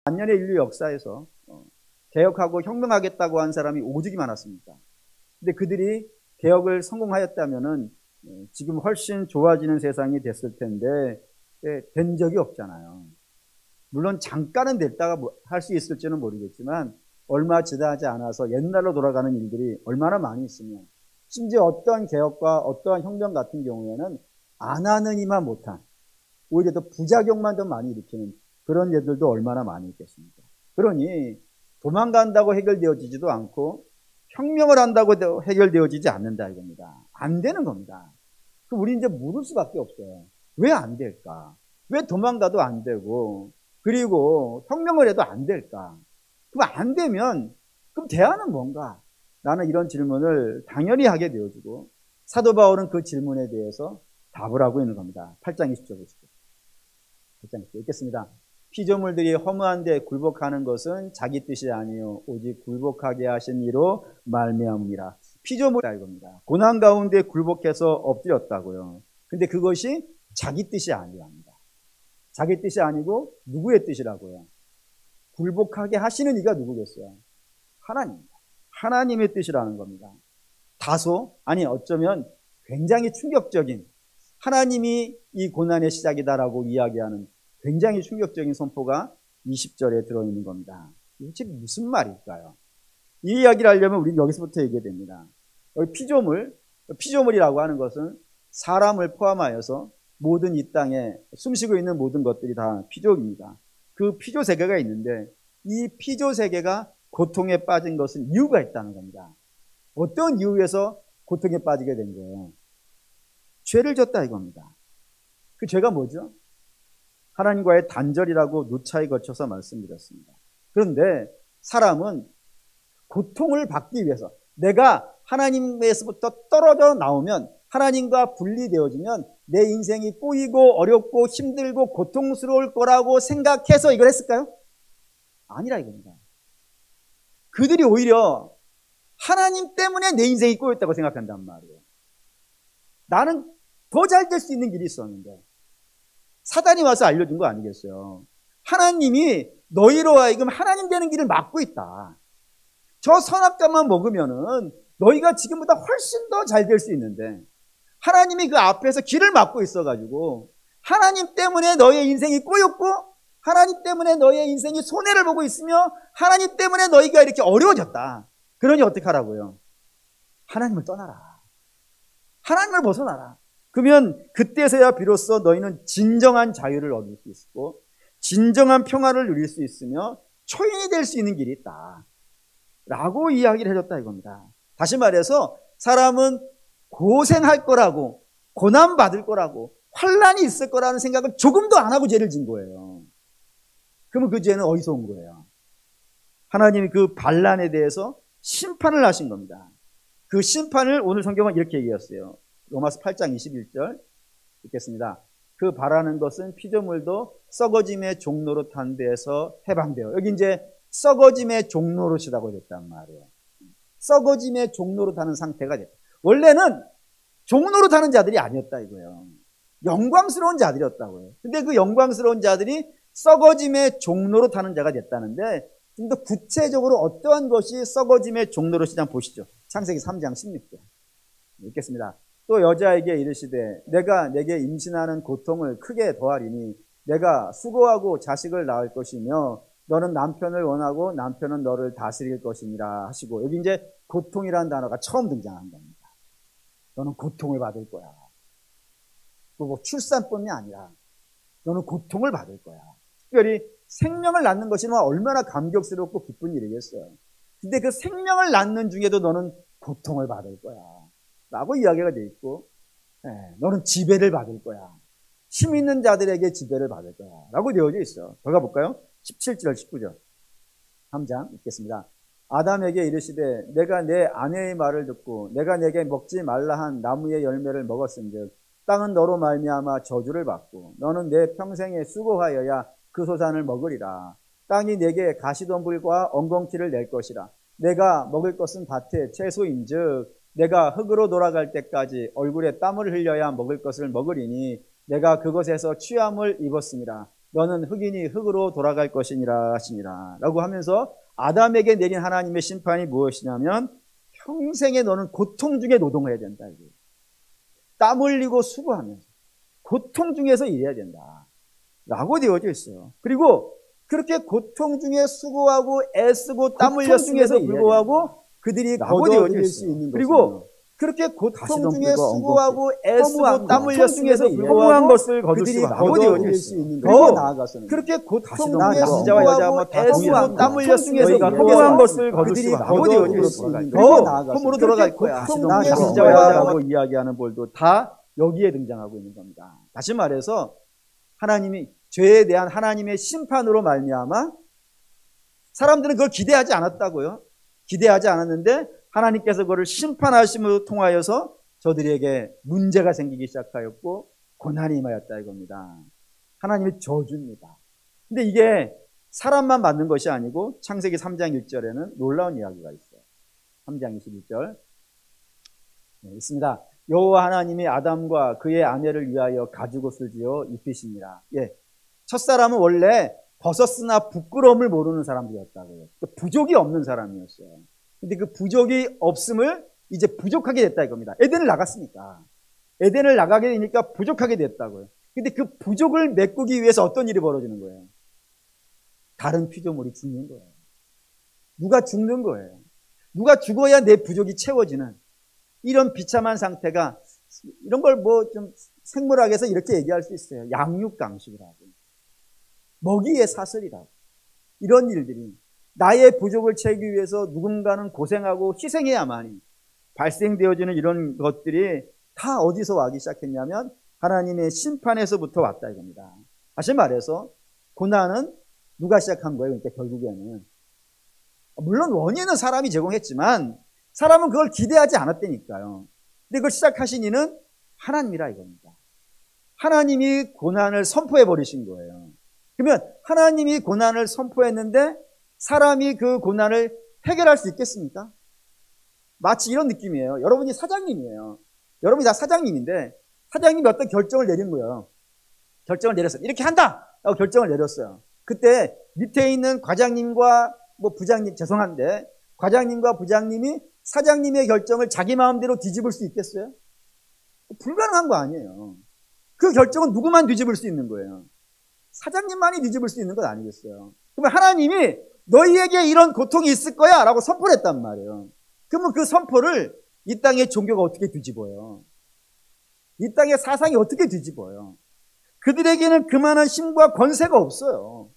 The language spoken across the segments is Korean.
만년의 인류 역사에서 개혁하고 혁명하겠다고 한 사람이 오죽이 많았습니까? 근데 그들이 개혁을 성공하였다면은 지금 훨씬 좋아지는 세상이 됐을 텐데 된 적이 없잖아요. 물론 잠깐은 됐다가 할 수 있을지는 모르겠지만 얼마 지나지 않아서 옛날로 돌아가는 일들이 얼마나 많이 있으며, 심지어 어떠한 개혁과 어떠한 혁명 같은 경우에는 안 하느니만 못한, 오히려 더 부작용만 더 많이 일으키는 그런 일들도 얼마나 많이 있겠습니까? 그러니 도망간다고 해결되어지지도 않고 혁명을 한다고 해결되어지지 않는다 이겁니다. 안 되는 겁니다. 그럼 우리 이제 물을 수밖에 없어요. 왜 안 될까? 왜 도망가도 안 되고, 그리고 혁명을 해도 안 될까? 그럼 안 되면 그럼 대안은 뭔가? 라는 이런 질문을 당연히 하게 되어지고, 사도 바울은 그 질문에 대해서 답을 하고 있는 겁니다. 8장 20절 보시죠. 8장 20절 읽겠습니다. 피조물들이 허무한데 굴복하는 것은 자기 뜻이 아니요 오직 굴복하게 하신 이로 말미암음이라. 피조물이라 이겁니다. 고난 가운데 굴복해서 엎드렸다고요. 근데 그것이 자기 뜻이 아니랍니다. 자기 뜻이 아니고 누구의 뜻이라고요? 굴복하게 하시는 이가 누구겠어요? 하나님입니다. 하나님의 뜻이라는 겁니다. 다소, 아니 어쩌면 굉장히 충격적인, 하나님이 이 고난의 시작이다라고 이야기하는 굉장히 충격적인 선포가 20절에 들어있는 겁니다. 도대체 무슨 말일까요? 이 이야기를 하려면 우리는 여기서부터 얘기해야 됩니다. 여기 피조물이라고 하는 것은 사람을 포함하여서 모든 이 땅에 숨쉬고 있는 모든 것들이 다 피조입니다. 그 피조 세계가 있는데 이 피조 세계가 고통에 빠진 것은 이유가 있다는 겁니다. 어떤 이유에서 고통에 빠지게 된 거예요? 죄를 졌다 이겁니다. 그 죄가 뭐죠? 하나님과의 단절이라고 누차에 거쳐서 말씀드렸습니다. 그런데 사람은 고통을 받기 위해서, 내가 하나님에서부터 떨어져 나오면, 하나님과 분리되어지면 내 인생이 꼬이고 어렵고 힘들고 고통스러울 거라고 생각해서 이걸 했을까요? 아니라 이겁니다. 그들이 오히려 하나님 때문에 내 인생이 꼬였다고 생각한단 말이에요. 나는 더 잘 될 수 있는 길이 있었는데 사단이 와서 알려준 거 아니겠어요? 하나님이 너희로 하여금 하나님 되는 길을 막고 있다. 저 선악과만 먹으면은 너희가 지금보다 훨씬 더 잘 될 수 있는데 하나님이 그 앞에서 길을 막고 있어가지고 하나님 때문에 너의 인생이 꼬였고 하나님 때문에 너의 인생이 손해를 보고 있으며 하나님 때문에 너희가 이렇게 어려워졌다. 그러니 어떻게 하라고요? 하나님을 떠나라. 하나님을 벗어나라. 그러면 그때서야 비로소 너희는 진정한 자유를 얻을 수 있고 진정한 평화를 누릴 수 있으며 초인이 될 수 있는 길이 있다 라고 이야기를 해줬다 이겁니다. 다시 말해서 사람은 고생할 거라고, 고난받을 거라고, 환난이 있을 거라는 생각을 조금도 안 하고 죄를 진 거예요. 그러면 그 죄는 어디서 온 거예요? 하나님이 그 반란에 대해서 심판을 하신 겁니다. 그 심판을 오늘 성경은 이렇게 얘기했어요. 로마서 8장 21절 읽겠습니다. 그 바라는 것은 피조물도 썩어짐의 종로로 탄 데에서 해방되어. 여기 이제 썩어짐의 종로로시다고 됐단 말이에요. 썩어짐의 종로로 타는 상태가 됐다. 원래는 종로로 타는 자들이 아니었다 이거예요. 영광스러운 자들이었다고요. 근데 그 영광스러운 자들이 썩어짐의 종로로 타는 자가 됐다는데 좀 더 구체적으로 어떠한 것이 썩어짐의 종로로시지 한번 보시죠. 창세기 3장 16절 읽겠습니다. 또 여자에게 이르시되 내가 내게 임신하는 고통을 크게 더하리니 내가 수고하고 자식을 낳을 것이며 너는 남편을 원하고 남편은 너를 다스릴 것이니라 하시고, 여기 이제 고통이라는 단어가 처음 등장한 겁니다. 너는 고통을 받을 거야. 뭐 출산뿐이 아니라 너는 고통을 받을 거야. 특별히 생명을 낳는 것이 얼마나 감격스럽고 기쁜 일이겠어요. 근데 그 생명을 낳는 중에도 너는 고통을 받을 거야 라고 이야기가 되어 있고, 너는 지배를 받을 거야. 힘 있는 자들에게 지배를 받을 거야 라고 되어져 있어요. 더 가볼까요? 17절 19절 3장 읽겠습니다. 아담에게 이르시되 내가 내 아내의 말을 듣고 내가 내게 먹지 말라 한 나무의 열매를 먹었은즉 땅은 너로 말미암아 저주를 받고 너는 내 평생에 수고하여야 그 소산을 먹으리라. 땅이 내게 가시덤불과 엉겅퀴를 낼 것이라. 내가 먹을 것은 밭의 채소인즉 내가 흙으로 돌아갈 때까지 얼굴에 땀을 흘려야 먹을 것을 먹으리니 내가 그것에서 취함을 입었습니다. 너는 흙이니 흙으로 돌아갈 것이니라 하시니라 라고 하면서 아담에게 내린 하나님의 심판이 무엇이냐면 평생에 너는 고통 중에 노동해야 된다. 땀 흘리고 수고하면서 고통 중에서 일해야 된다 라고 되어져 있어요. 그리고 그렇게 고통 중에 수고하고 애쓰고 땀 흘렸음에도 불구하고 그들이 거두어질 수 있는 것이며, 그리고 그렇게 고통 중에 수고하고 애쓰고 땀 흘렸음에도 불구하고 것을 그들이 거두어질 수 있는 것이며, 더 나아가서는 그렇게 고통 중에 수고하고 애쓰고 땀 흘렸음에도 불구하고 것을 그들이 거두어질 수 있는 것이며, 더 나아가서는 홈으로 돌아갈 거야. 남자와 여자라고 이야기하는 볼도 다 여기에 등장하고 있는 겁니다. 다시 말해서 하나님이 죄에 대한 하나님의 심판으로 말미암아 사람들은 그걸 기대하지 않았다고요. 기대하지 않았는데 하나님께서 그걸 심판하심으로 통하여서 저들에게 문제가 생기기 시작하였고 고난이 임하였다 이겁니다. 하나님의 저주입니다. 근데 이게 사람만 맞는 것이 아니고 창세기 3장 1절에는 놀라운 이야기가 있어요. 3장 21절 있습니다. 여호와 하나님이 아담과 그의 아내를 위하여 가죽옷을 지어 입히시니라. 첫사람은 원래 벗었으나 부끄러움을 모르는 사람들이었다고요. 부족이 없는 사람이었어요. 근데 그 부족이 없음을 이제 부족하게 됐다 이겁니다. 에덴을 나갔으니까. 에덴을 나가게 되니까 부족하게 됐다고요. 근데 그 부족을 메꾸기 위해서 어떤 일이 벌어지는 거예요? 다른 피조물이 죽는 거예요. 누가 죽는 거예요. 누가 죽어야 내 부족이 채워지는 이런 비참한 상태가, 이런 걸 뭐 좀 생물학에서 이렇게 얘기할 수 있어요. 양육강식이라고. 먹이의 사슬이라고. 이런 일들이 나의 부족을 채우기 위해서 누군가는 고생하고 희생해야만이 발생되어지는 이런 것들이 다 어디서 와기 시작했냐면 하나님의 심판에서부터 왔다 이겁니다. 다시 말해서 고난은 누가 시작한 거예요? 그러니까 결국에는 물론 원인은 사람이 제공했지만 사람은 그걸 기대하지 않았다니까요. 근데 그걸 시작하신 이는 하나님이라 이겁니다. 하나님이 고난을 선포해 버리신 거예요. 그러면 하나님이 고난을 선포했는데 사람이 그 고난을 해결할 수 있겠습니까? 마치 이런 느낌이에요. 여러분이 사장님이에요. 여러분이 다 사장님인데 사장님이 어떤 결정을 내린 거예요. 결정을 내렸어요. 이렇게 한다! 라고 결정을 내렸어요. 그때 밑에 있는 과장님과 부장님, 죄송한데 과장님과 부장님이 사장님의 결정을 자기 마음대로 뒤집을 수 있겠어요? 불가능한 거 아니에요. 그 결정은 누구만 뒤집을 수 있는 거예요. 사장님만이 뒤집을 수 있는 건 아니겠어요. 그러면 하나님이 너희에게 이런 고통이 있을 거야 라고 선포를 했단 말이에요. 그러면 그 선포를 이 땅의 종교가 어떻게 뒤집어요? 이 땅의 사상이 어떻게 뒤집어요? 그들에게는 그만한 힘과 권세가 없어요.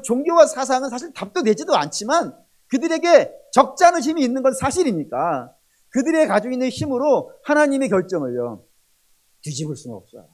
종교와 사상은 사실 답도 되지도 않지만 그들에게 적지 않은 힘이 있는 건 사실이니까 그들의 가지고 있는 힘으로 하나님의 결정을요 뒤집을 수는 없어요.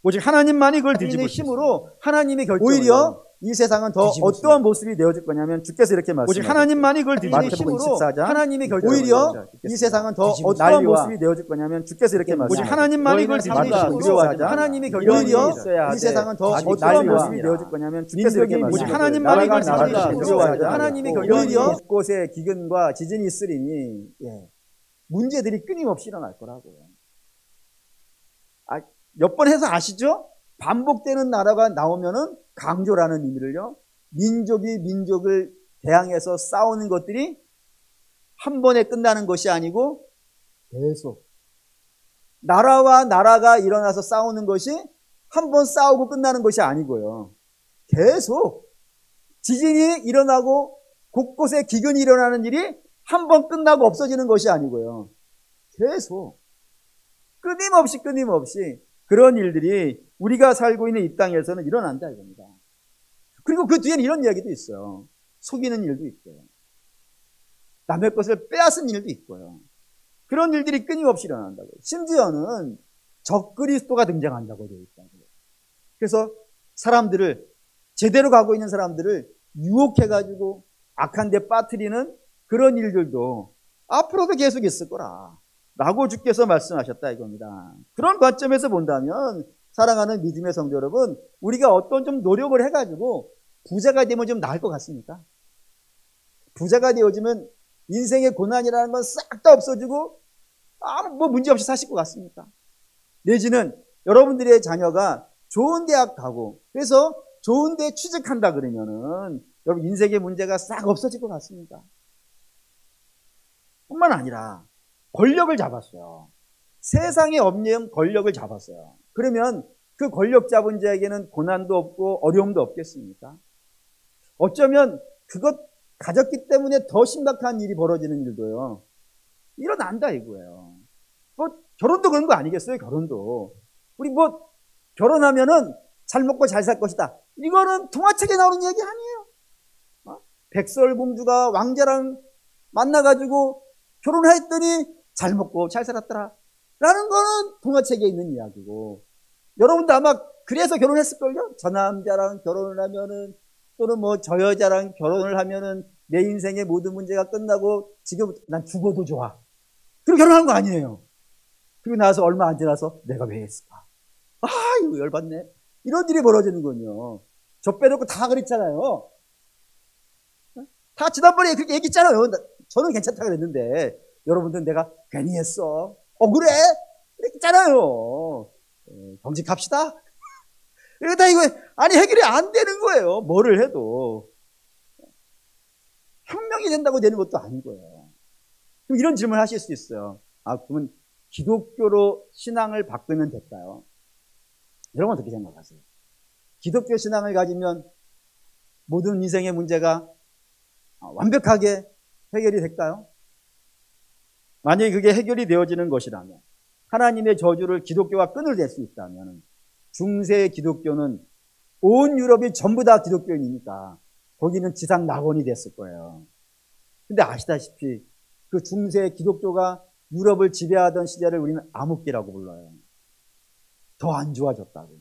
오직 하나님만이 그걸 뒤집을 힘으로 하나님의 결정을 오히려 이 세상은 더 어떠한 모습이 되어질 거냐면 주께서 이렇게 말씀하셨어요. 오직 하나님만이 그걸 뒤집는 힘으로 하나님의 결정을 오히려 이 세상은 더 어떠한 모습이 되어질 거냐면 주께서 이렇게 말씀하셨어요. 오직 하나님만이 그걸 뒤집는 힘으로 하나님의 결정을 오히려 이 세상은 더 어떠한 모습이 되어질 거냐면 주께서 이렇게 말씀하셨어요. 오직 하나님만이 그걸 뒤집는 힘으로 하나님의 결정을 오히려 곳곳에 기근과 지진이 있으리니 문제들이 끊임없이 일어날 거라고요. 몇 번 해서 아시죠? 반복되는 나라가 나오면은 강조라는 의미를요. 민족이 민족을 대항해서 싸우는 것들이 한 번에 끝나는 것이 아니고 계속 나라와 나라가 일어나서 싸우는 것이 한 번 싸우고 끝나는 것이 아니고요. 계속 지진이 일어나고 곳곳에 기근이 일어나는 일이 한 번 끝나고 없어지는 것이 아니고요. 계속 끊임없이 그런 일들이 우리가 살고 있는 이 땅에서는 일어난다 이겁니다. 그리고 그 뒤에는 이런 이야기도 있어요. 속이는 일도 있고요. 남의 것을 빼앗은 일도 있고요. 그런 일들이 끊임없이 일어난다고요. 심지어는 적그리스도가 등장한다고 되어 있다고요. 그래서 사람들을 제대로 가고 있는 사람들을 유혹해가지고 악한 데 빠뜨리는 그런 일들도 앞으로도 계속 있을 거라 라고 주께서 말씀하셨다 이겁니다. 그런 관점에서 본다면 사랑하는 믿음의 성도 여러분, 우리가 어떤 좀 노력을 해가지고 부자가 되면 좀 나을 것 같습니까? 부자가 되어지면 인생의 고난이라는 건 싹 다 없어지고 아무 문제 없이 사실 것 같습니까? 내지는 여러분들의 자녀가 좋은 대학 가고 그래서 좋은 데 취직한다 그러면은 여러분 인생의 문제가 싹 없어질 것 같습니다. 뿐만 아니라 권력을 잡았어요. 세상의 업령 권력을 잡았어요. 그러면 그 권력 잡은 자에게는 고난도 없고 어려움도 없겠습니까? 어쩌면 그것 가졌기 때문에 더 심각한 일이 벌어지는 일도요. 일어난다 이거예요. 뭐 결혼도 그런 거 아니겠어요? 결혼도. 우리 뭐 결혼하면은 잘 먹고 잘 살 것이다. 이거는 동화책에 나오는 얘기 아니에요. 백설공주가 왕자랑 만나가지고 결혼했더니 잘 먹고 잘 살았더라. 라는 거는 동화책에 있는 이야기고. 여러분도 아마 그래서 결혼했을걸요? 저 남자랑 결혼을 하면은 또는 뭐 저 여자랑 결혼을 하면은 내 인생의 모든 문제가 끝나고 지금 난 죽어도 좋아. 그리고 결혼한 거 아니에요. 그리고 나서 얼마 안 지나서 내가 왜 했을까? 아, 이거 열받네. 이런 일이 벌어지는군요. 저 빼놓고 다 그랬잖아요. 다 지난번에 그렇게 얘기했잖아요. 저는 괜찮다 그랬는데 여러분들은 내가 괜히 했어. 그래? 그랬잖아요. 정직합시다. 이러다 이거 아니 해결이 안 되는 거예요. 뭐를 해도. 혁명이 된다고 되는 것도 아니고요. 그럼 이런 질문을 하실 수 있어요. 그러면 기독교로 신앙을 바꾸면 될까요? 여러분 어떻게 생각하세요? 기독교 신앙을 가지면 모든 인생의 문제가 완벽하게 해결이 될까요? 만약에 그게 해결이 되어지는 것이라면, 하나님의 저주를 기독교가 끊어낼 수 있다면, 중세 기독교는 온 유럽이 전부 다 기독교인이니까 거기는 지상 낙원이 됐을 거예요. 근데 아시다시피 그 중세 기독교가 유럽을 지배하던 시대를 우리는 암흑기라고 불러요. 더 안 좋아졌다고.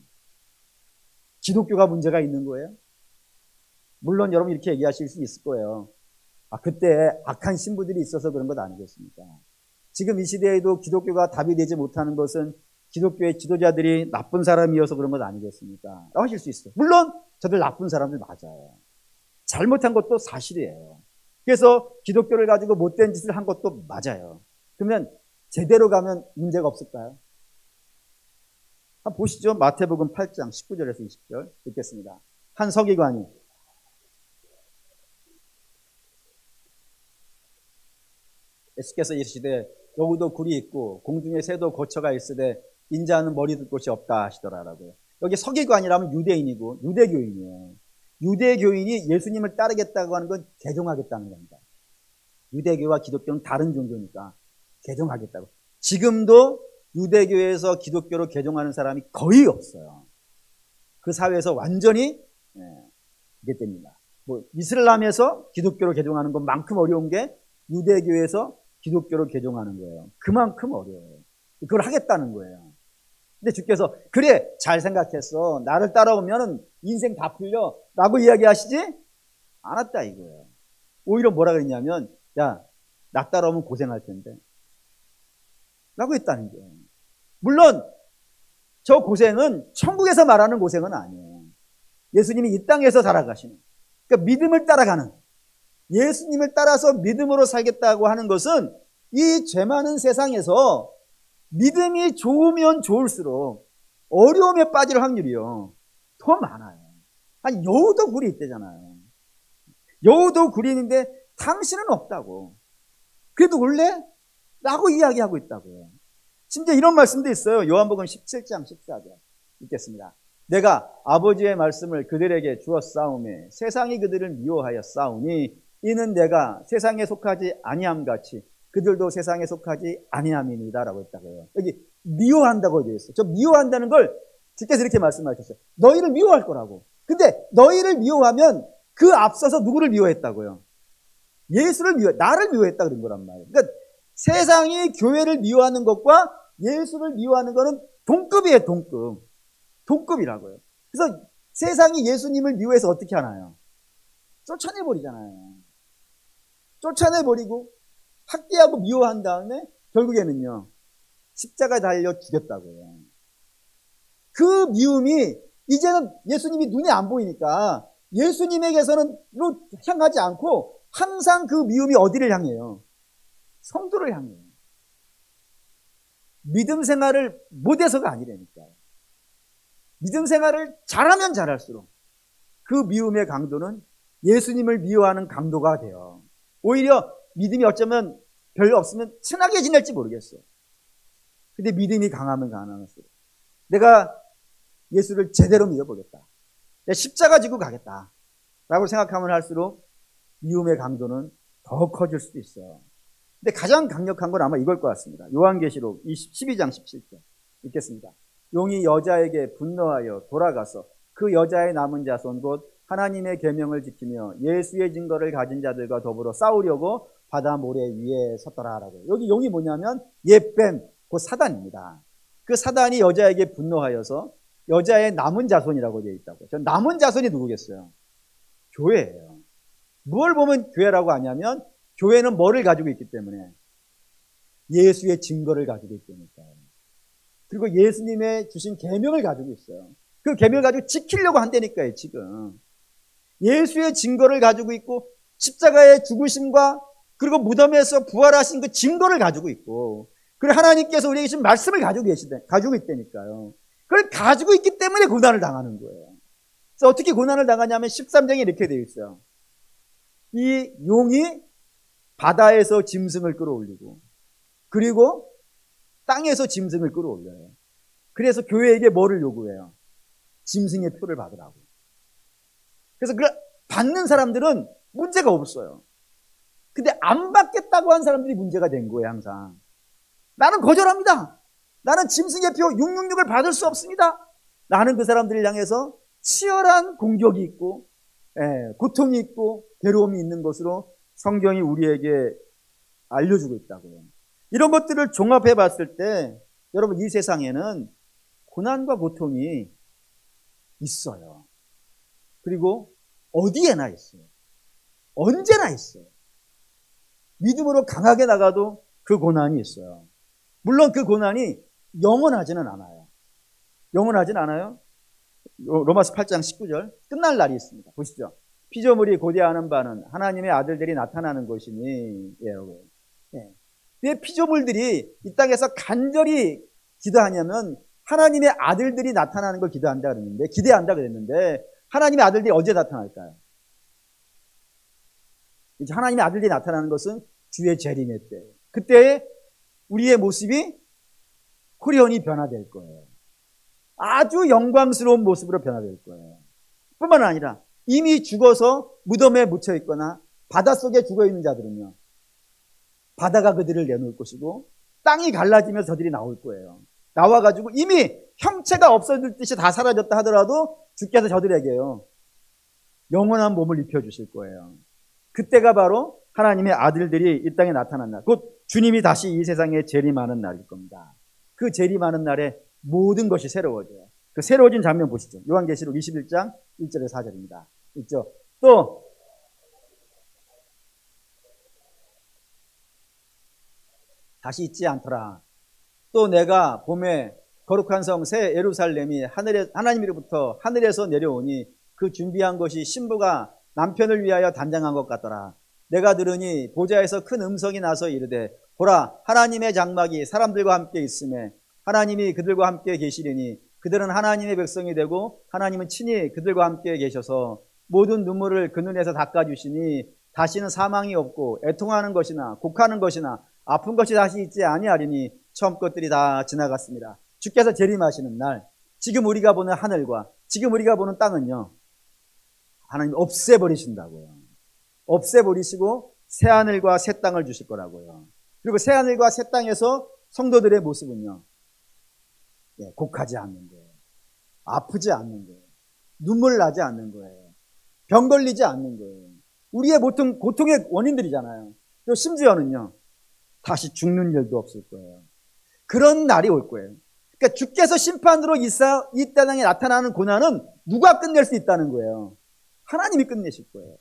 기독교가 문제가 있는 거예요? 물론 여러분 이렇게 얘기하실 수 있을 거예요. 그때 악한 신부들이 있어서 그런 것 아니겠습니까? 지금 이 시대에도 기독교가 답이 되지 못하는 것은 기독교의 지도자들이 나쁜 사람이어서 그런 것 아니겠습니까? 라고 하실 수 있어요. 물론 저들 나쁜 사람들 맞아요. 잘못한 것도 사실이에요. 그래서 기독교를 가지고 못된 짓을 한 것도 맞아요. 그러면 제대로 가면 문제가 없을까요? 한번 보시죠. 마태복음 8장 19절에서 20절 읽겠습니다. 한 서기관이 예수께서 이르시되 여기도 굴이 있고 공중에 새도 거처가 있으되 인자하는 머리 둘 곳이 없다 하시더라라고요. 여기 서기관이라면 유대인이고 유대교인이에요. 유대교인이 예수님을 따르겠다고 하는 건 개종하겠다는 겁니다. 유대교와 기독교는 다른 종교니까 개종하겠다고. 지금도 유대교에서 기독교로 개종하는 사람이 거의 없어요. 그 사회에서 완전히 이게 됩니다. 뭐 이슬람에서 기독교로 개종하는 것만큼 어려운 게 유대교에서 기독교로 개종하는 거예요. 그만큼 어려워요. 그걸 하겠다는 거예요. 근데 주께서 그래 잘 생각했어. 나를 따라오면 인생 다 풀려 라고 이야기하시지 않았다 이거예요. 오히려 뭐라 그랬냐면 야, 나 따라오면 고생할 텐데 라고 했다는 거예요. 물론 저 고생은 천국에서 말하는 고생은 아니에요. 예수님이 이 땅에서 살아가시는, 그러니까 믿음을 따라가는, 예수님을 따라서 믿음으로 살겠다고 하는 것은 이 죄 많은 세상에서 믿음이 좋으면 좋을수록 어려움에 빠질 확률이요 더 많아요. 아니 여우도 굴이 있대잖아요. 여우도 굴이 있는데 당신은 없다고. 그래도 올래? 라고 이야기하고 있다고요. 심지어 이런 말씀도 있어요. 요한복음 17장 14절 읽겠습니다. 내가 아버지의 말씀을 그들에게 주었사오매 세상이 그들을 미워하여 싸우니 이는 내가 세상에 속하지 아니함같이 그들도 세상에 속하지 아니함이니이다 라고 했다고요. 여기 미워한다고 되어 있어요. 저 미워한다는 걸 주께서 이렇게 말씀하셨어요. 너희를 미워할 거라고. 근데 너희를 미워하면 그 앞서서 누구를 미워했다고요? 예수를 나를 미워했다 그런 거란 말이에요. 그러니까 세상이 교회를 미워하는 것과 예수를 미워하는 것은 동급이에요. 동급이라고요. 그래서 세상이 예수님을 미워해서 어떻게 하나요? 쫓아내버리잖아요. 쫓아내버리고 학대하고 미워한 다음에 결국에는요 십자가에 달려 죽였다고요. 그 미움이 이제는 예수님이 눈에 안 보이니까 예수님에게서는 향하지 않고 항상 그 미움이 어디를 향해요? 성도를 향해요. 믿음 생활을 못해서가 아니라니까요. 믿음 생활을 잘하면 잘할수록 그 미움의 강도는 예수님을 미워하는 강도가 돼요. 오히려 믿음이 어쩌면 별로 없으면 친하게 지낼지 모르겠어요. 근데 믿음이 강하면 강할수록 내가 예수를 제대로 믿어보겠다, 내가 십자가 지고 가겠다 라고 생각하면 할수록 미움의 강도는 더 커질 수도 있어요. 근데 가장 강력한 건 아마 이걸 것 같습니다. 요한계시록 12장 17절 읽겠습니다. 용이 여자에게 분노하여 돌아가서 그 여자의 남은 자손 곧 하나님의 계명을 지키며 예수의 증거를 가진 자들과 더불어 싸우려고 바다 모래 위에 섰더라라고. 여기 용이 뭐냐면 옛뱀, 그 사단입니다. 그 사단이 여자에게 분노하여서 여자의 남은 자손이라고 되어 있다고. 저 남은 자손이 누구겠어요? 교회예요. 뭘 보면 교회라고 하냐면 교회는 뭐를 가지고 있기 때문에? 예수의 증거를 가지고 있기 때문이니까요. 그리고 예수님의 주신 계명을 가지고 있어요. 그 계명을 가지고 지키려고 한다니까요, 지금. 예수의 증거를 가지고 있고 십자가의 죽으심과 그리고 무덤에서 부활하신 그 증거를 가지고 있고, 그리고 하나님께서 우리에게 주신 말씀을 가지고 있다니까요. 그걸 가지고 있기 때문에 고난을 당하는 거예요. 그래서 어떻게 고난을 당하냐면 13장에 이렇게 되어 있어요. 이 용이 바다에서 짐승을 끌어올리고 그리고 땅에서 짐승을 끌어올려요. 그래서 교회에게 뭐를 요구해요? 짐승의 표를 받으라고. 그래서 그 받는 사람들은 문제가 없어요. 근데 안 받겠다고 한 사람들이 문제가 된 거예요, 항상. 나는 거절합니다. 나는 짐승의 표 666을 받을 수 없습니다. 나는 그 사람들을 향해서 치열한 공격이 있고, 고통이 있고, 괴로움이 있는 것으로 성경이 우리에게 알려주고 있다고요. 이런 것들을 종합해 봤을 때, 여러분, 이 세상에는 고난과 고통이 있어요. 그리고 어디에나 있어요. 언제나 있어요. 믿음으로 강하게 나가도 그 고난이 있어요. 물론 그 고난이 영원하지는 않아요. 영원하진 않아요. 로마서 8장 19절 끝날 날이 있습니다. 보시죠. 피조물이 고대하는 바는 하나님의 아들들이 나타나는 것이니. 여러분. 왜 피조물들이 이 땅에서 간절히 기도하냐면 하나님의 아들들이 나타나는 걸 기도한다 그랬는데, 기대한다 그랬는데, 하나님의 아들들이 언제 나타날까요? 이제 하나님의 아들들이 나타나는 것은 주의 재림의 때. 그때 우리의 모습이 호련히 변화될 거예요. 아주 영광스러운 모습으로 변화될 거예요. 뿐만 아니라 이미 죽어서 무덤에 묻혀 있거나 바닷속에 죽어 있는 자들은요, 바다가 그들을 내놓을 것이고 땅이 갈라지면서 저들이 나올 거예요. 나와가지고 이미 형체가 없어질 듯이 다 사라졌다 하더라도 주께서 저들에게요, 영원한 몸을 입혀주실 거예요. 그때가 바로 하나님의 아들들이 이 땅에 나타난 날, 곧 주님이 다시 이 세상에 재림하는 날일 겁니다. 그 재림하는 날에 모든 것이 새로워져요. 그 새로워진 장면 보시죠. 요한계시록 21장 1절에 4절입니다. 있죠. 또 다시 있지 않더라. 또 내가 봄에 거룩한 성 새 예루살렘이 하나님으로부터 하늘에서 내려오니 그 준비한 것이 신부가 남편을 위하여 단장한 것 같더라. 내가 들으니 보좌에서 큰 음성이 나서 이르되 보라, 하나님의 장막이 사람들과 함께 있음에 하나님이 그들과 함께 계시리니 그들은 하나님의 백성이 되고 하나님은 친히 그들과 함께 계셔서 모든 눈물을 그 눈에서 닦아주시니 다시는 사망이 없고 애통하는 것이나 곡하는 것이나 아픈 것이 다시 있지 아니하리니 처음 것들이 다 지나갔습니다. 주께서 재림하시는 날, 지금 우리가 보는 하늘과 지금 우리가 보는 땅은요, 하나님 없애버리신다고요. 없애버리시고 새하늘과 새 땅을 주실 거라고요. 그리고 새하늘과 새 땅에서 성도들의 모습은요, 곡하지 않는 거예요. 아프지 않는 거예요. 눈물 나지 않는 거예요. 병 걸리지 않는 거예요. 우리의 보통 고통의 원인들이잖아요. 그리고 심지어는요, 다시 죽는 일도 없을 거예요. 그런 날이 올 거예요. 그러니까 주께서 심판으로 이 땅에 나타나는 고난은 누가 끝낼 수 있다는 거예요? 하나님이 끝내실 거예요.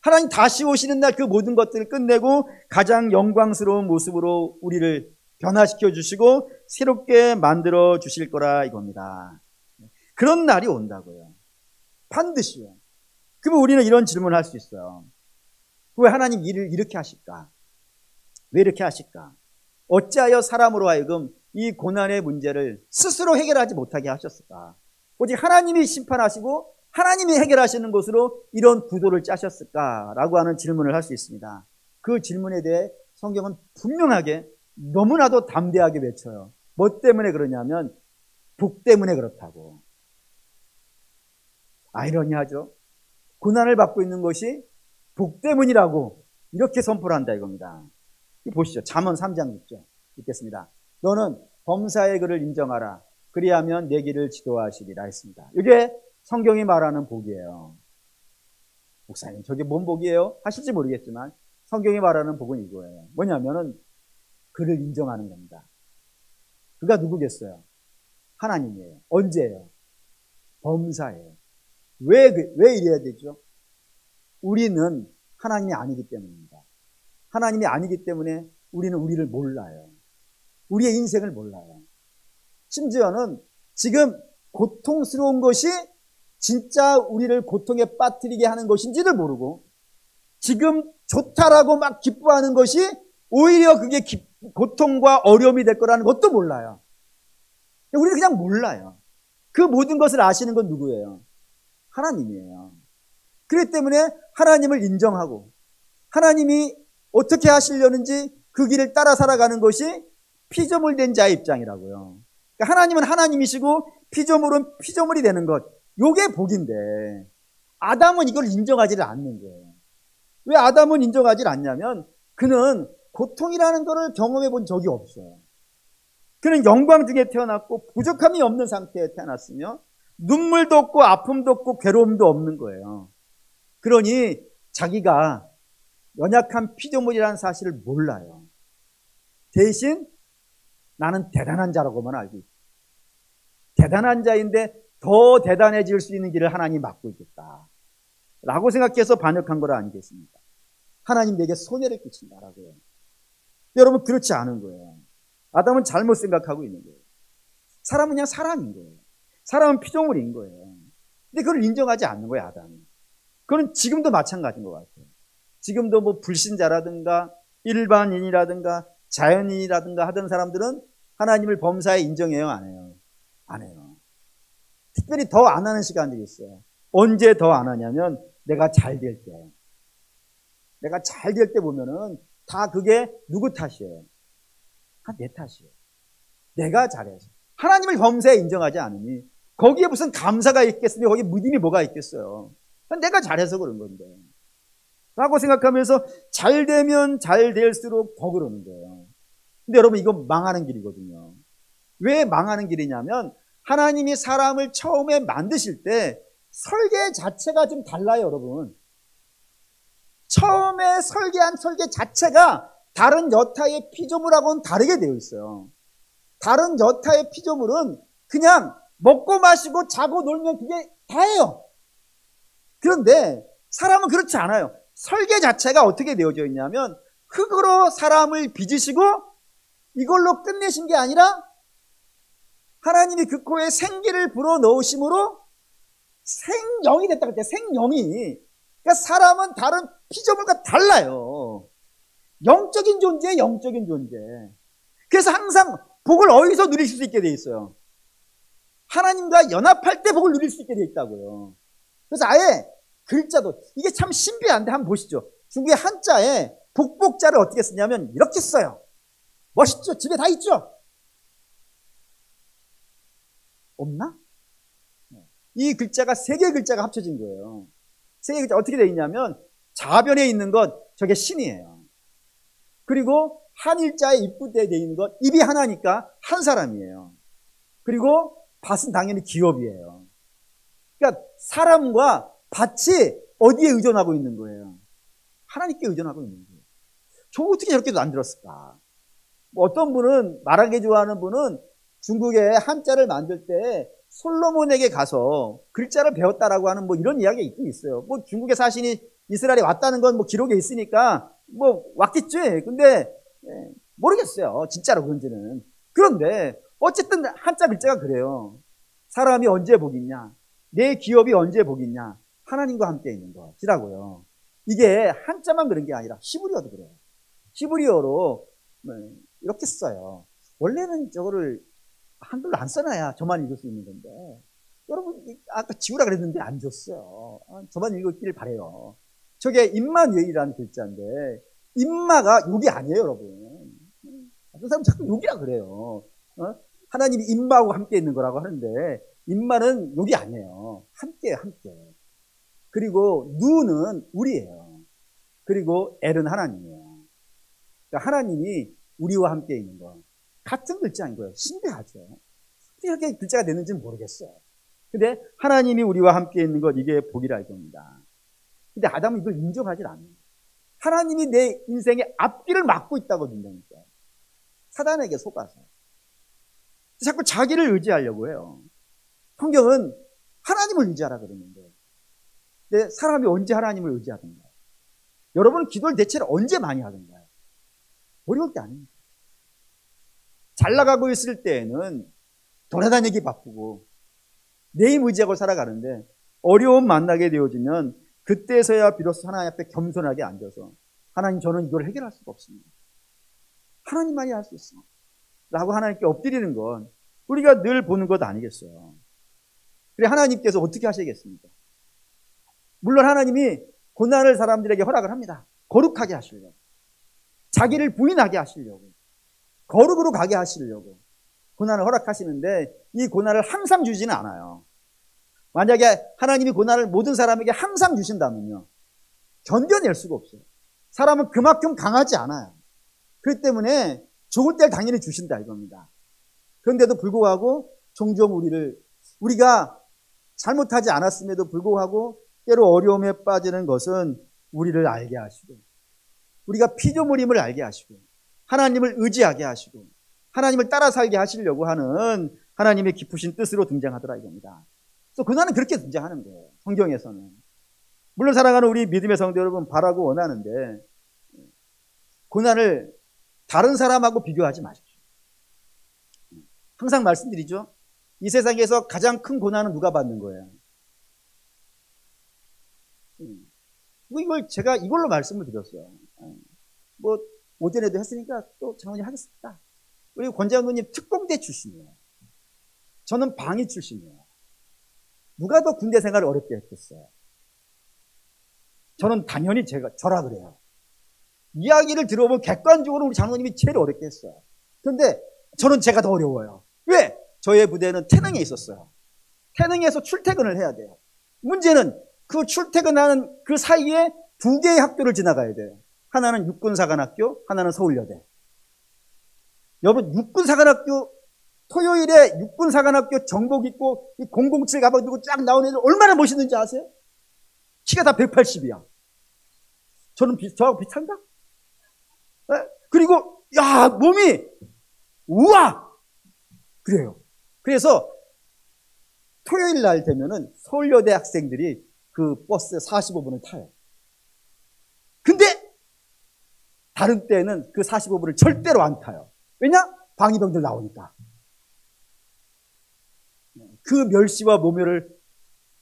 하나님 다시 오시는 날 그 모든 것들을 끝내고 가장 영광스러운 모습으로 우리를 변화시켜 주시고 새롭게 만들어 주실 거라 이겁니다. 그런 날이 온다고요. 반드시요. 그러면 우리는 이런 질문을 할 수 있어요. 왜 하나님 일을 이렇게 하실까? 왜 이렇게 하실까? 어찌하여 사람으로 하여금 이 고난의 문제를 스스로 해결하지 못하게 하셨을까? 오직 하나님이 심판하시고 하나님이 해결하시는 것으로 이런 구도를 짜셨을까라고 하는 질문을 할 수 있습니다. 그 질문에 대해 성경은 분명하게 너무나도 담대하게 외쳐요. 뭐 때문에 그러냐면 복 때문에 그렇다고. 아이러니하죠. 고난을 받고 있는 것이 복 때문이라고 이렇게 선포를 한다 이겁니다. 보시죠. 잠언 3장 6절 읽겠습니다. 너는 범사의 글을 인정하라. 그리하면 내 길을 지도하시리라 했습니다. 이게 성경이 말하는 복이에요. 목사님 저게 뭔 복이에요? 하실지 모르겠지만 성경이 말하는 복은 이거예요. 뭐냐면은 그를 인정하는 겁니다. 그가 누구겠어요? 하나님이에요. 언제예요? 범사예요. 왜 이래야 되죠? 우리는 하나님이 아니기 때문입니다. 하나님이 아니기 때문에 우리는 우리를 몰라요. 우리의 인생을 몰라요. 심지어는 지금 고통스러운 것이 진짜 우리를 고통에 빠뜨리게 하는 것인지를 모르고 지금 좋다라고 막 기뻐하는 것이 오히려 그게 고통과 어려움이 될 거라는 것도 몰라요. 우리는 그냥 몰라요. 그 모든 것을 아시는 건 누구예요? 하나님이에요. 그렇기 때문에 하나님을 인정하고 하나님이 어떻게 하시려는지 그 길을 따라 살아가는 것이 피조물 된 자의 입장이라고요. 그러니까 하나님은 하나님이시고 피조물은 피조물이 되는 것. 요게 복인데 아담은 이걸 인정하지를 않는 거예요. 왜 아담은 인정하지 않냐면 그는 고통이라는 것을 경험해 본 적이 없어요. 그는 영광 중에 태어났고 부족함이 없는 상태에 태어났으며 눈물도 없고 아픔도 없고 괴로움도 없는 거예요. 그러니 자기가 연약한 피조물이라는 사실을 몰라요. 대신 나는 대단한 자라고만 알고 있어요. 대단한 자인데 더 대단해질 수 있는 길을 하나님이 막고 있겠다 라고 생각해서 반역한 거 아니겠습니까? 하나님 내게 손해를 끼친다라고요. 여러분 그렇지 않은 거예요. 아담은 잘못 생각하고 있는 거예요. 사람은 그냥 사람인 거예요. 사람은 피조물인 거예요. 근데 그걸 인정하지 않는 거예요, 아담이. 그건 지금도 마찬가지인 것 같아요. 지금도 뭐 불신자라든가 일반인이라든가 자연인이라든가 하던 사람들은 하나님을 범사에 인정해요, 안 해요? 안 해요. 특별히 더 안 하는 시간들이 있어요. 언제 더 안 하냐면 내가 잘 될 때. 내가 잘 될 때 보면은 다 그게 누구 탓이에요? 다 내 탓이에요. 내가 잘해서. 하나님을 범사에 인정하지 않으니 거기에 무슨 감사가 있겠으며 거기에 믿음이 뭐가 있겠어요. 내가 잘해서 그런 건데 라고 생각하면서 잘 되면 잘 될수록 더 그러는 거예요. 근데 여러분 이거 망하는 길이거든요. 왜 망하는 길이냐면 하나님이 사람을 처음에 만드실 때 설계 자체가 좀 달라요, 여러분. 처음에 설계한 설계 자체가 다른 여타의 피조물하고는 다르게 되어 있어요. 다른 여타의 피조물은 그냥 먹고 마시고 자고 놀면 그게 다예요. 그런데 사람은 그렇지 않아요. 설계 자체가 어떻게 되어져 있냐면 흙으로 사람을 빚으시고 이걸로 끝내신 게 아니라 하나님이 그 코에 생기를 불어넣으심으로 생명이 됐다 그랬대요. 생명이. 그러니까 사람은 다른 피조물과 달라요. 영적인 존재예요. 영적인 존재. 그래서 항상 복을 어디서 누리실 수 있게 돼 있어요? 하나님과 연합할 때 복을 누릴 수 있게 돼 있다고요. 그래서 아예 글자도 이게 참 신비한데 한번 보시죠. 중국의 한자에 복복자를 어떻게 쓰냐면 이렇게 써요. 멋있죠? 집에 다 있죠? 없나? 이 글자가 세 개의 글자가 합쳐진 거예요. 세 개의 글자 어떻게 되어 있냐면 좌변에 있는 것 저게 신이에요. 그리고 한일자에 입구대에 되어 있는 것 입이 하나니까 한 사람이에요. 그리고 밭은 당연히 기업이에요. 그러니까 사람과 밭이 어디에 의존하고 있는 거예요? 하나님께 의존하고 있는 거예요. 저 어떻게 저렇게 만들었을까? 뭐 어떤 분은 말하기 좋아하는 분은 중국의 한자를 만들 때 솔로몬에게 가서 글자를 배웠다라고 하는 뭐 이런 이야기가 있긴 있어요. 뭐 중국의 사신이 이스라엘에 왔다는 건 뭐 기록에 있으니까 뭐 왔겠지. 근데 모르겠어요. 진짜로 그런지는. 그런데 어쨌든 한자 글자가 그래요. 사람이 언제 복 있냐? 내 기업이 언제 복 있냐? 하나님과 함께 있는 것이라고요. 이게 한자만 그런 게 아니라 히브리어도 그래요. 히브리어로 이렇게 써요. 원래는 저거를 한글로 안 써놔야 저만 읽을 수 있는 건데 여러분, 아까 지우라 그랬는데 안 줬어요. 저만 읽었기를 바래요. 저게 임마누엘이라는 글자인데, 임마가 욕이 아니에요, 여러분. 어떤 사람 자꾸 욕이라 그래요. 하나님이 임마하고 함께 있는 거라고 하는데, 임마는 욕이 아니에요. 함께예요, 함께. 그리고 누는 우리예요. 그리고 엘은 하나님이에요. 그러니까 하나님이 우리와 함께 있는 거. 같은 글자인 거예요. 신비하죠. 어떻게 이렇게 글자가 되는지는 모르겠어요. 근데 하나님이 우리와 함께 있는 것, 이게 복이라 이겁니다. 근데 아담은 이걸 인정하지 않아요. 하나님이 내 인생의 앞길을 막고 있다고 믿으니까. 사단에게 속아서. 자꾸 자기를 의지하려고 해요. 성경은 하나님을 의지하라 그러는데, 근데 사람이 언제 하나님을 의지하던가요? 여러분은 기도를 대체로 언제 많이 하던가요? 어려울 때 아닙니다. 잘 나가고 있을 때에는 돌아다니기 바쁘고 내 힘 의지하고 살아가는데, 어려움 만나게 되어지면 그때서야 비로소 하나님 앞에 겸손하게 앉아서, 하나님, 저는 이걸 해결할 수가 없습니다. 하나님만이 할 수 있어 라고 하나님께 엎드리는 건 우리가 늘 보는 것 아니겠어요? 그래, 하나님께서 어떻게 하시겠습니까? 물론 하나님이 고난을 사람들에게 허락을 합니다. 거룩하게 하시려고, 자기를 부인하게 하시려고, 거룩으로 가게 하시려고 고난을 허락하시는데, 이 고난을 항상 주지는 않아요. 만약에 하나님이 고난을 모든 사람에게 항상 주신다면요, 견뎌낼 수가 없어요. 사람은 그만큼 강하지 않아요. 그렇기 때문에 좋을 때 당연히 주신다 이겁니다. 그런데도 불구하고 종종 우리가 잘못하지 않았음에도 불구하고 때로 어려움에 빠지는 것은 우리를 알게 하시고, 우리가 피조물임을 알게 하시고, 하나님을 의지하게 하시고, 하나님을 따라 살게 하시려고 하는 하나님의 깊으신 뜻으로 등장하더라 이겁니다. 그래서 고난은 그렇게 등장하는 거예요, 성경에서는. 물론 사랑하는 우리 믿음의 성도 여러분, 바라고 원하는데, 고난을 다른 사람하고 비교하지 마십시오. 항상 말씀드리죠. 이 세상에서 가장 큰 고난은 누가 받는 거예요? 제가 이걸로 말씀을 드렸어요. 오전에도 했으니까 또 장모님 하겠습니다. 우리 권장군님 특공대 출신이에요. 저는 방위 출신이에요. 누가 더 군대 생활을 어렵게 했겠어요? 저는 당연히 저라 그래요. 이야기를 들어보면 객관적으로 우리 장모님이 제일 어렵게 했어요. 그런데 저는 제가 더 어려워요. 왜? 저의 부대는 태능에 있었어요. 태능에서 출퇴근을 해야 돼요. 문제는 그 출퇴근하는 그 사이에 두 개의 학교를 지나가야 돼요. 하나는 육군사관학교, 하나는 서울여대. 여러분, 육군사관학교, 토요일에 육군사관학교 정복 입고 007 가방 들고 쫙 나오는 애들 얼마나 멋있는지 아세요? 키가 다 180이야. 저하고 비슷한가? 그리고, 몸이, 우와! 그래요. 그래서 토요일 날 되면은 서울여대 학생들이 그 버스 45분을 타요. 근데 다른 때는 그 45분을 절대로 안 타요. 왜냐? 방위병들 나오니까. 그 멸시와 모멸을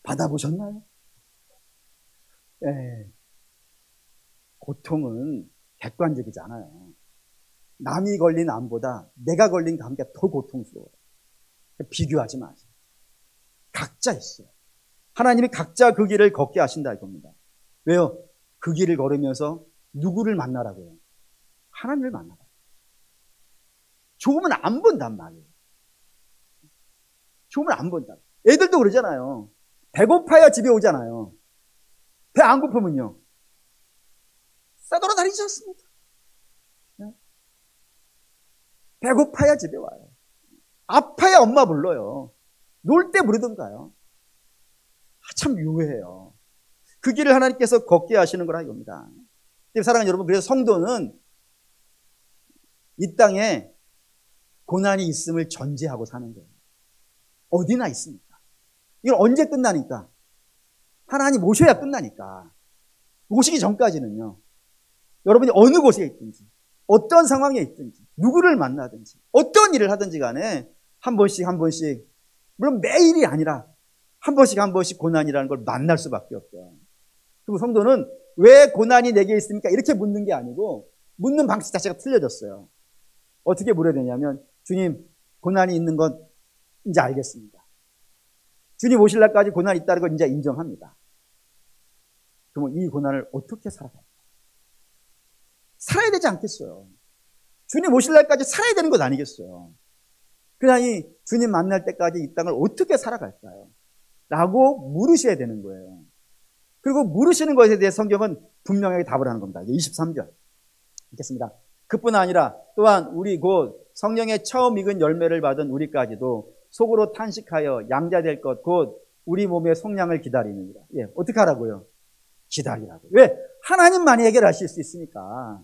받아보셨나요? 고통은 객관적이지 않아요. 남이 걸린 암보다 내가 걸린 감기가 더 고통스러워요. 비교하지 마세요. 각자 있어요. 하나님이 각자 그 길을 걷게 하신다 이겁니다. 왜요? 그 길을 걸으면서 누구를 만나라고요? 하나님을 만나라. 좋으면 안 본단 말이에요. 좋으면 안 본다. 애들도 그러잖아요. 배고파야 집에 오잖아요. 배 안 고프면요, 싸돌아다니지 않습니까? 배고파야 집에 와요. 아파야 엄마 불러요. 놀 때 부르던가요. 참 묘해요. 그 길을 하나님께서 걷게 하시는 거라 이겁니다. 사랑하는 여러분, 그래서 성도는 이 땅에 고난이 있음을 전제하고 사는 거예요. 어디나 있습니까? 이건 언제 끝나니까? 하나님 오셔야 끝나니까. 오시기 전까지는요, 여러분이 어느 곳에 있든지, 어떤 상황에 있든지, 누구를 만나든지, 어떤 일을 하든지 간에 한 번씩 한 번씩, 물론 매일이 아니라 한 번씩 한 번씩 고난이라는 걸 만날 수밖에 없어요. 그리고 성도는 왜 고난이 내게 있습니까? 이렇게 묻는 게 아니고, 묻는 방식 자체가 틀려졌어요. 어떻게 물어야 되냐면, 주님, 고난이 있는 건 이제 알겠습니다. 주님 오실 날까지 고난이 있다는 걸 이제 인정합니다. 그러면 이 고난을 어떻게 살아갈까? 살아야 되지 않겠어요? 주님 오실 날까지 살아야 되는 것 아니겠어요? 그러니 주님 만날 때까지 이 땅을 어떻게 살아갈까요? 라고 물으셔야 되는 거예요. 그리고 물으시는 것에 대해 성경은 분명하게 답을 하는 겁니다. 23절 읽겠습니다. 그뿐 아니라 또한 우리 곧 성령의 처음 익은 열매를 받은 우리까지도 속으로 탄식하여 양자될 것 곧 우리 몸의 속량을 기다리느니라. 예, 어떻게 하라고요? 기다리라고. 왜? 하나님만이 해결하실 수 있으니까.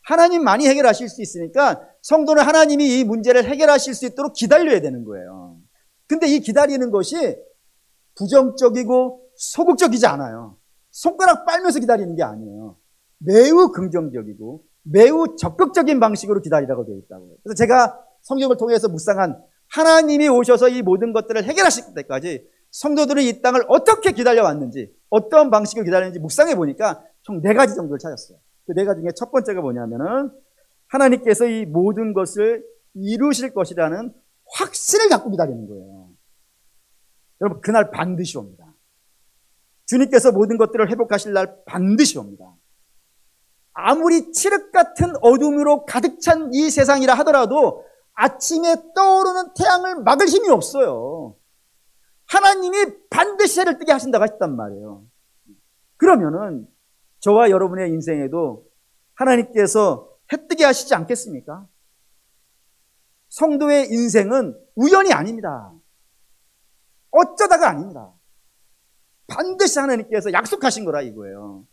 하나님만이 해결하실 수 있으니까 성도는 하나님이 이 문제를 해결하실 수 있도록 기다려야 되는 거예요. 근데 이 기다리는 것이 부정적이고 소극적이지 않아요. 손가락 빨면서 기다리는 게 아니에요. 매우 긍정적이고 매우 적극적인 방식으로 기다리라고 되어 있다고요. 그래서 제가 성경을 통해서 묵상한 하나님이 오셔서 이 모든 것들을 해결하실 때까지 성도들은 이 땅을 어떻게 기다려왔는지, 어떤 방식으로 기다렸는지 묵상해 보니까 총 4가지 정도를 찾았어요. 그 4가지 중에 첫 번째가 뭐냐면은 하나님께서 이 모든 것을 이루실 것이라는 확신을 갖고 기다리는 거예요. 여러분, 그날 반드시 옵니다. 주님께서 모든 것들을 회복하실 날 반드시 옵니다. 아무리 칠흑 같은 어둠으로 가득 찬 이 세상이라 하더라도 아침에 떠오르는 태양을 막을 힘이 없어요. 하나님이 반드시 해를 뜨게 하신다고 하셨단 말이에요. 그러면은 저와 여러분의 인생에도 하나님께서 해 뜨게 하시지 않겠습니까? 성도의 인생은 우연이 아닙니다. 어쩌다가 아닙니다. 반드시 하나님께서 약속하신 거라 이거예요.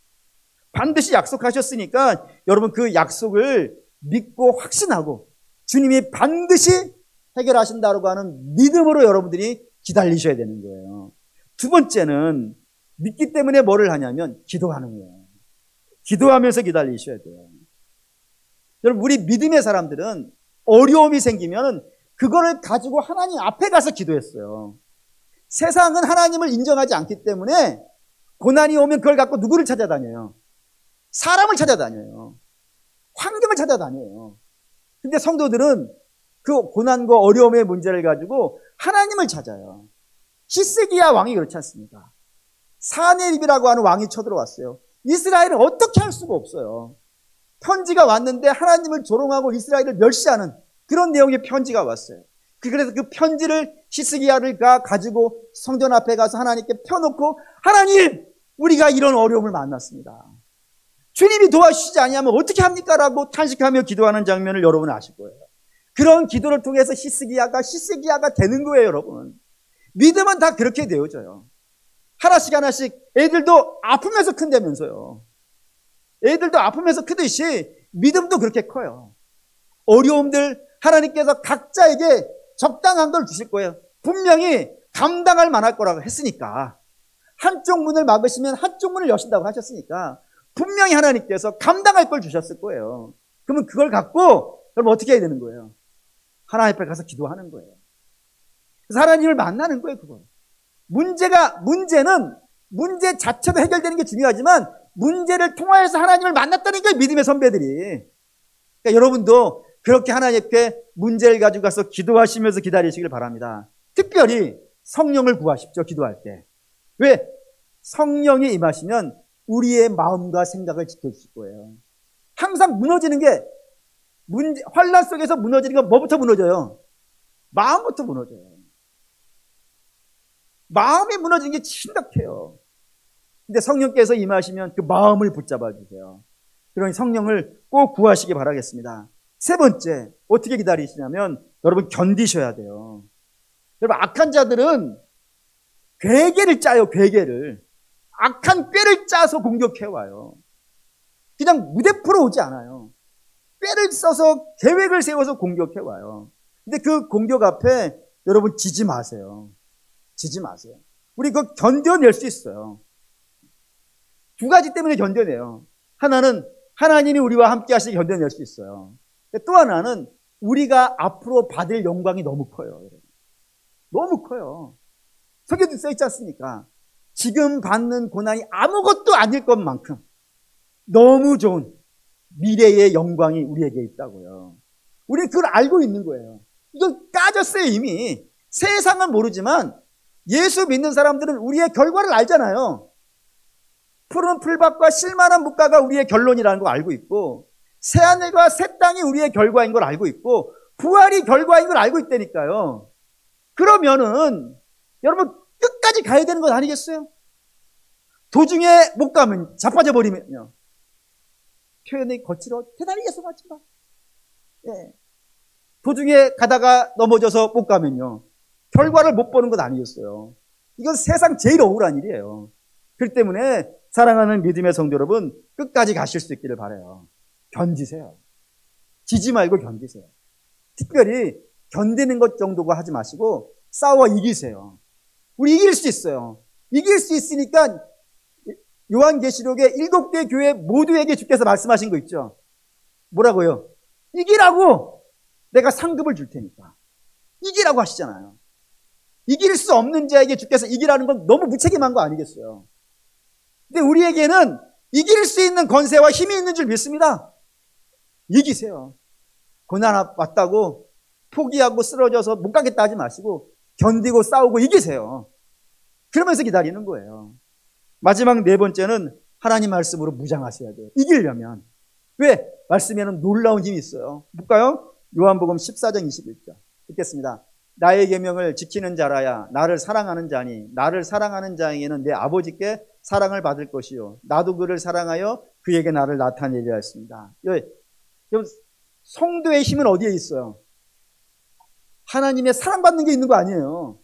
반드시 약속하셨으니까 여러분 그 약속을 믿고 확신하고 주님이 반드시 해결하신다고 하는 믿음으로 여러분들이 기다리셔야 되는 거예요. 두 번째는 믿기 때문에 뭐를 하냐면 기도하는 거예요. 기도하면서 기다리셔야 돼요. 여러분, 우리 믿음의 사람들은 어려움이 생기면 그거를 가지고 하나님 앞에 가서 기도했어요. 세상은 하나님을 인정하지 않기 때문에 고난이 오면 그걸 갖고 누구를 찾아다녀요? 사람을 찾아다녀요. 환경을 찾아다녀요. 근데 성도들은 그 고난과 어려움의 문제를 가지고 하나님을 찾아요. 히스기야 왕이 그렇지 않습니까? 사네립이라고 하는 왕이 쳐들어왔어요. 이스라엘은 어떻게 할 수가 없어요. 편지가 왔는데 하나님을 조롱하고 이스라엘을 멸시하는 그런 내용의 편지가 왔어요. 그래서 그 편지를 히스기야를 가지고 성전 앞에 가서 하나님께 펴놓고 하나님, 우리가 이런 어려움을 만났습니다. 주님이 도와주시지 아니하면 어떻게 합니까? 라고 탄식하며 기도하는 장면을 여러분은 아실 거예요. 그런 기도를 통해서 히스기야가 되는 거예요, 여러분. 믿음은 다 그렇게 되어져요. 하나씩 하나씩 애들도 아프면서 큰다면서요. 애들도 아프면서 크듯이 믿음도 그렇게 커요. 어려움들 하나님께서 각자에게 적당한 걸 주실 거예요. 분명히 감당할 만할 거라고 했으니까. 한쪽 문을 막으시면 한쪽 문을 여신다고 하셨으니까 분명히 하나님께서 감당할 걸 주셨을 거예요. 그러면 그걸 갖고 여러분 어떻게 해야 되는 거예요? 하나님 앞에 가서 기도하는 거예요. 그래서 하나님을 만나는 거예요, 그거. 문제는 문제 자체도 해결되는 게 중요하지만 문제를 통하여서 하나님을 만났다는 게 믿음의 선배들이. 그러니까 여러분도 그렇게 하나님께 문제를 가지고 가서 기도하시면서 기다리시길 바랍니다. 특별히 성령을 구하십시오, 기도할 때. 왜? 성령이 임하시면 우리의 마음과 생각을 지켜주실 거예요. 항상 무너지는 게 환난 속에서 무너지는 건 뭐부터 무너져요? 마음부터 무너져요. 마음이 무너지는 게 심각해요. 근데 성령께서 임하시면 그 마음을 붙잡아 주세요. 그러니 성령을 꼭 구하시기 바라겠습니다. 세 번째, 어떻게 기다리시냐면 여러분 견디셔야 돼요. 여러분 악한 자들은 괴계를 짜요, 괴계를. 악한 꾀를 짜서 공격해와요. 그냥 무대포로 오지 않아요. 꾀를 써서 계획을 세워서 공격해와요. 근데 그 공격 앞에 여러분 지지 마세요. 지지 마세요. 우리 그거 견뎌낼 수 있어요. 두 가지 때문에 견뎌내요. 하나는 하나님이 우리와 함께 하시기 견뎌낼 수 있어요. 또 하나는 우리가 앞으로 받을 영광이 너무 커요. 너무 커요. 성경에 써 있지 않습니까? 지금 받는 고난이 아무것도 아닐 것만큼 너무 좋은 미래의 영광이 우리에게 있다고요. 우리는 그걸 알고 있는 거예요. 이건 까졌어요, 이미. 세상은 모르지만 예수 믿는 사람들은 우리의 결과를 알잖아요. 푸른 풀밭과 실만한 묵가가 우리의 결론이라는 걸 알고 있고, 새하늘과 새 땅이 우리의 결과인 걸 알고 있고, 부활이 결과인 걸 알고 있다니까요. 그러면은 여러분 끝까지 가야 되는 것 아니겠어요? 도중에 못 가면, 자빠져 버리면요. 표현이 거칠어 대단히 예수같지만, 예. 도중에 가다가 넘어져서 못 가면요, 결과를 못 보는 것 아니겠어요? 이건 세상 제일 억울한 일이에요. 그렇기 때문에 사랑하는 믿음의 성도 여러분, 끝까지 가실 수 있기를 바라요. 견디세요. 지지 말고 견디세요. 특별히 견디는 것 정도가 하지 마시고 싸워 이기세요. 우리 이길 수 있어요. 이길 수 있으니까 요한계시록의 7개 교회 모두에게 주께서 말씀하신 거 있죠. 뭐라고요? 이기라고! 내가 상급을 줄 테니까. 이기라고 하시잖아요. 이길 수 없는 자에게 주께서 이기라는 건 너무 무책임한 거 아니겠어요? 근데 우리에게는 이길 수 있는 권세와 힘이 있는 줄 믿습니다. 이기세요. 고난 왔다고 포기하고 쓰러져서 못 가겠다 하지 마시고 견디고 싸우고 이기세요. 그러면서 기다리는 거예요. 마지막 네 번째는 하나님 말씀으로 무장하셔야 돼요. 이기려면. 왜? 말씀에는 놀라운 힘이 있어요. 볼까요? 요한복음 14장 21절 읽겠습니다. 나의 계명을 지키는 자라야 나를 사랑하는 자니 나를 사랑하는 자에게는 내 아버지께 사랑을 받을 것이요 나도 그를 사랑하여 그에게 나를 나타내리라 했습니다. 성도의 힘은 어디에 있어요? 하나님의 사랑받는 게 있는 거 아니에요.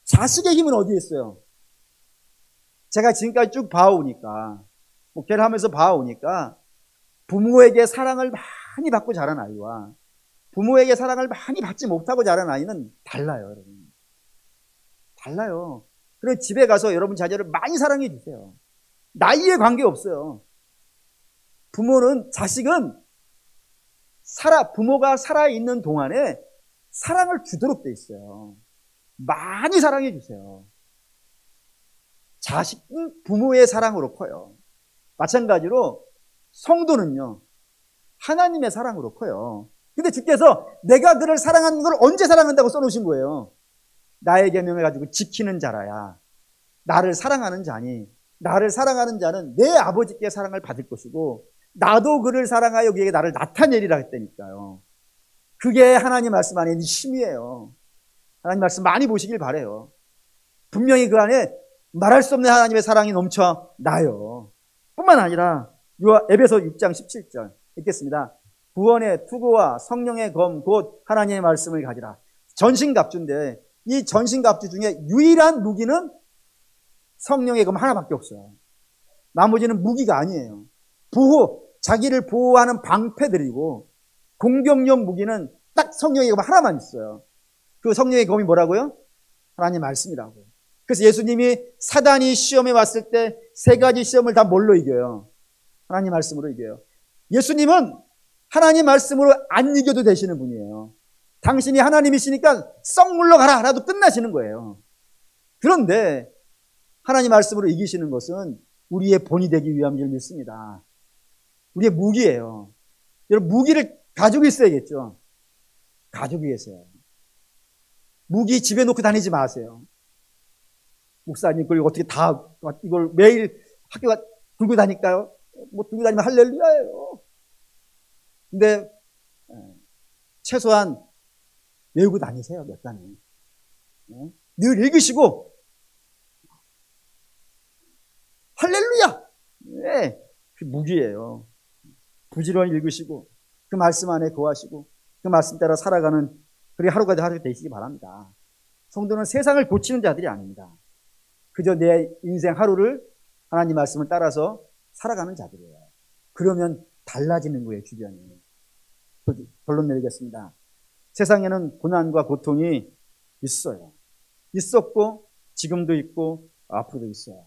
자식의 힘은 어디에 있어요? 제가 지금까지 쭉 봐오니까, 목회를 하면서 봐오니까 부모에게 사랑을 많이 받고 자란 아이와 부모에게 사랑을 많이 받지 못하고 자란 아이는 달라요, 여러분. 달라요. 그래서 집에 가서 여러분 자녀를 많이 사랑해 주세요. 나이에 관계없어요. 자식은 부모가 살아있는 동안에 사랑을 주도록 돼 있어요. 많이 사랑해 주세요. 자식은 부모의 사랑으로 커요. 마찬가지로 성도는요, 하나님의 사랑으로 커요. 근데 주께서 내가 그를 사랑하는 걸 언제 사랑한다고 써놓으신 거예요? 나의 계명을 가지고 지키는 자라야 나를 사랑하는 자니 나를 사랑하는 자는 내 아버지께 사랑을 받을 것이고 나도 그를 사랑하여 그에게 나를 나타내리라 했다니까요. 그게 하나님 말씀 안에 있는 힘이에요. 하나님 말씀 많이 보시길 바라요. 분명히 그 안에 말할 수 없는 하나님의 사랑이 넘쳐나요. 뿐만 아니라 에베소 6장 17절 읽겠습니다. 구원의 투구와 성령의 검 곧 하나님의 말씀을 가지라. 전신갑주인데 이 전신갑주 중에 유일한 무기는 성령의 검 하나밖에 없어요. 나머지는 무기가 아니에요. 자기를 보호하는 방패들이고 공격용 무기는 딱 성령의 검 하나만 있어요. 그 성령의 검이 뭐라고요? 하나님 말씀이라고. 그래서 예수님이 사단이 시험에 왔을 때 세 가지 시험을 다 뭘로 이겨요? 하나님 말씀으로 이겨요. 예수님은 하나님 말씀으로 안 이겨도 되시는 분이에요. 당신이 하나님이시니까 썩 물러가라 라도 끝나시는 거예요. 그런데 하나님 말씀으로 이기시는 것은 우리의 본이 되기 위함인 줄 믿습니다. 우리의 무기예요. 여러분 무기를 가지고 있어야겠죠. 가지고 계세요. 무기 집에 놓고 다니지 마세요. 목사님 그걸 어떻게 이걸 매일 학교 들고 다닐까요? 뭐 들고 다니면 할렐루야예요. 근데 최소한 외우고 다니세요. 몇 단을. 늘 읽으시고 할렐루야. 네, 그 무기예요. 부지런히 읽으시고 그 말씀 안에 거하시고 그 말씀 따라 살아가는 그렇게 하루가 하루 되시기 바랍니다. 성도는 세상을 고치는 자들이 아닙니다. 그저 내 인생 하루를 하나님 말씀을 따라서 살아가는 자들이에요. 그러면 달라지는 거예요, 주변이. 결론 내리겠습니다. 세상에는 고난과 고통이 있어요. 있었고 지금도 있고 앞으로도 있어요.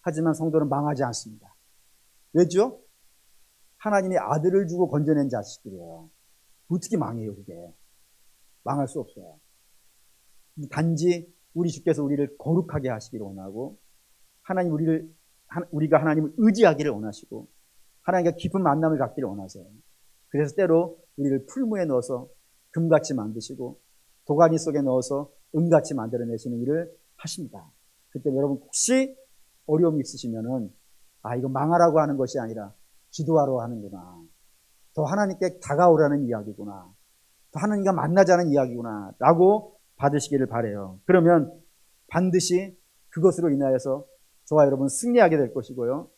하지만 성도는 망하지 않습니다. 왜죠? 하나님이 아들을 주고 건져낸 자식들이에요. 어떻게 망해요, 그게? 망할 수 없어요. 단지 우리 주께서 우리를 거룩하게 하시기를 원하고 우리가 하나님을 의지하기를 원하시고 하나님과 깊은 만남을 갖기를 원하세요. 그래서 때로 우리를 풀무에 넣어서 금같이 만드시고 도가니 속에 넣어서 은같이 만들어내시는 일을 하십니다. 그때 여러분 혹시 어려움이 있으시면은 이거 망하라고 하는 것이 아니라 기도하러 하는구나. 더 하나님께 다가오라는 이야기구나. 더 하나님과 만나자는 이야기구나. 라고 받으시기를 바라요. 그러면 반드시 그것으로 인하여서 저와 여러분 승리하게 될 것이고요.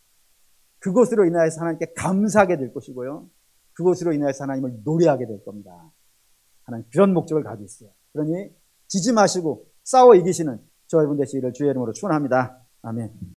그것으로 인하여서 하나님께 감사하게 될 것이고요. 그것으로 인하여서 하나님을 노래하게 될 겁니다. 하나님 그런 목적을 가지고 있어요. 그러니 지지 마시고 싸워 이기시는 저와 여러분 되시기를 주의 이름으로 축원합니다. 아멘.